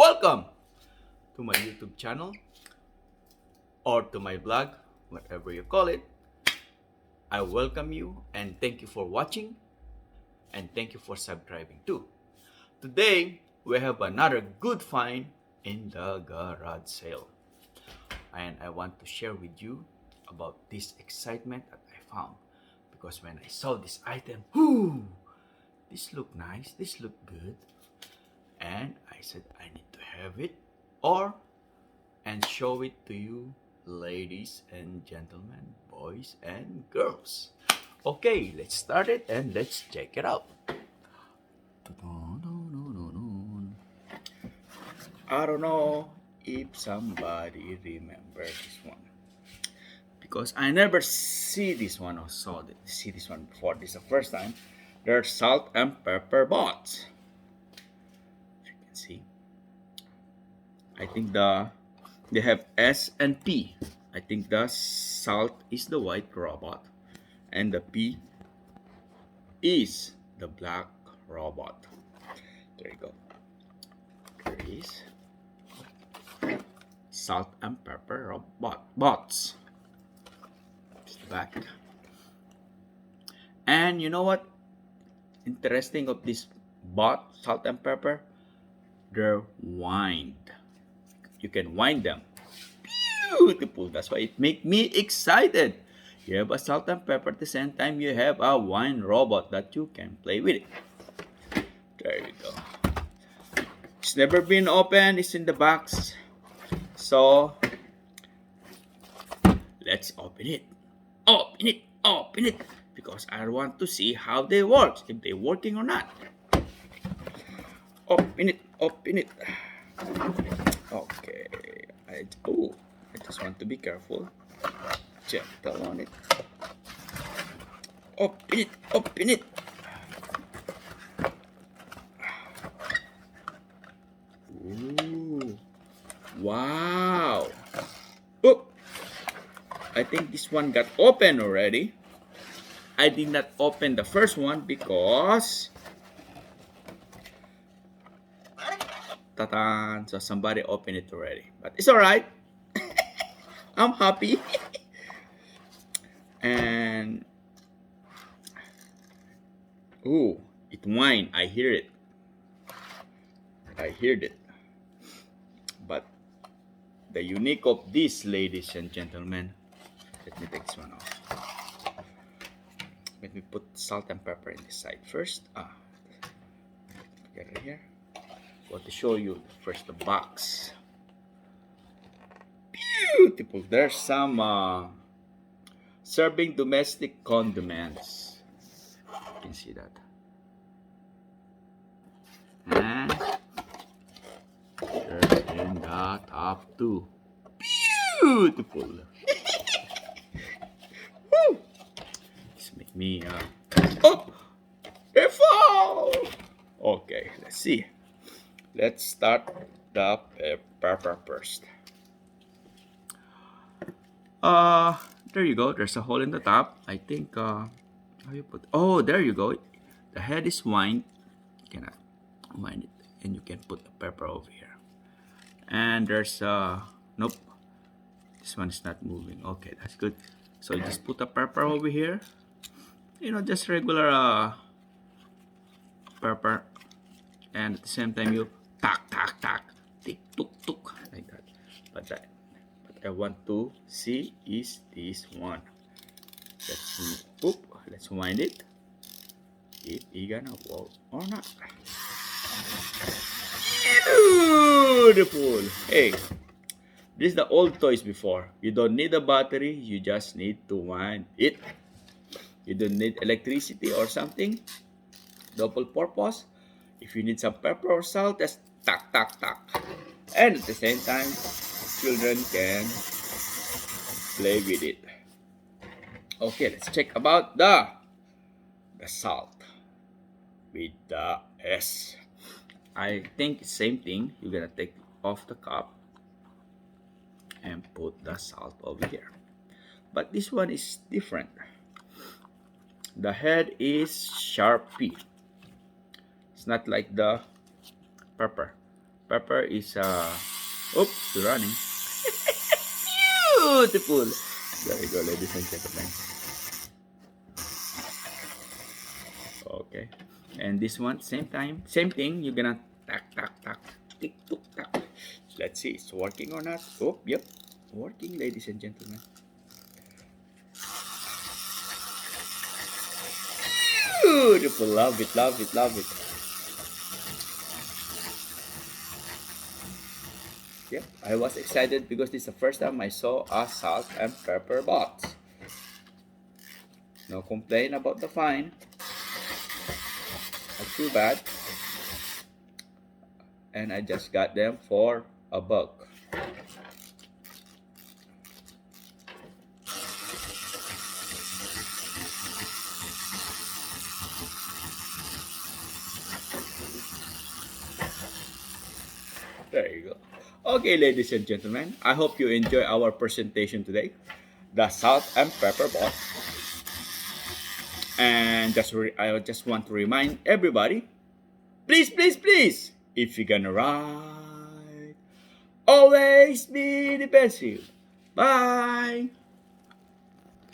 Welcome to my YouTube channel or to my blog, whatever you call it. I welcome you and thank you for watching and thank you for subscribing too. Today, we have another good find in the garage sale. And I want to share with you about this excitement that I found. Because when I saw this item, whoo, this look nice, this look good. And I said I need to have it and show it to you, ladies and gentlemen, boys and girls. Okay, let's start it and let's check it out. I don't know if somebody remember this one because I never see this one or see this one before. This is the first time. They're salt and pepper bots. As you can see, I think they have S and P. I think the salt is the white robot and the P is the black robot. There you go. There is salt and pepper bots. It's the back. And you know what? Interesting of this bot, salt and pepper, they're wind. You can wind them. Beautiful. That's why it make me excited. You have a salt and pepper at the same time you have a wine robot that you can play with it. There you go. It's never been opened. It's in the box. So let's open it. Open it. Because I want to see how they work. If they're working or not. Open it. Okay. I just want to be careful. Gentle on it. Open it. Ooh. Wow. Oh. I think this one got open already. I did not open the first one because ta-da! So somebody opened it already. But it's alright. I'm happy. And ooh, it whined. I hear it. But the unique of this, ladies and gentlemen, let me take this one off. Let me put salt and pepper in this side first. Get it here. Want to show you first the box. Beautiful. There's some serving domestic condiments. You can see that. And there's in the top too. Beautiful. Woo! This make me they fall. Okay, let's see. Let's start the pepper first. There you go. There's a hole in the top. I think how you put. Oh, there you go. The head is wind. You cannot wind it, and you can put the pepper over here. And there's nope. This one is not moving. Okay, that's good. So you just put the pepper over here. You know, just regular pepper, and at the same time you tak, tick, tuk, like that. But what I want to see is this one. Let's wind it. If it's gonna work or not. Beautiful. Hey, this is the old toys before. You don't need a battery. You just need to wind it. You don't need electricity or something. Double purpose. If you need some pepper or salt, just tak. And at the same time, children can play with it. Okay, let's check about the salt with the S. I think it's same thing. You're gonna take off the cup and put the salt over here. But this one is different. The head is Sharpie. It's not like the pepper. Pepper is oops, running. Beautiful. There you go, ladies and gentlemen. Okay. And this one, same time, same thing. You're gonna tack, tack, tack, tick, took, tack. Let's see, it's working or not. Oh, yep, working, ladies and gentlemen. Beautiful, love it, love it, love it. Yep, I was excited because this is the first time I saw a salt and pepper box. No complaint about the fine. Not too bad. And I just got them for a buck. There you go. Okay, ladies and gentlemen, I hope you enjoy our presentation today. The salt and pepper box. And I just want to remind everybody, please, please, please, if you're gonna ride, always be defensive. Bye.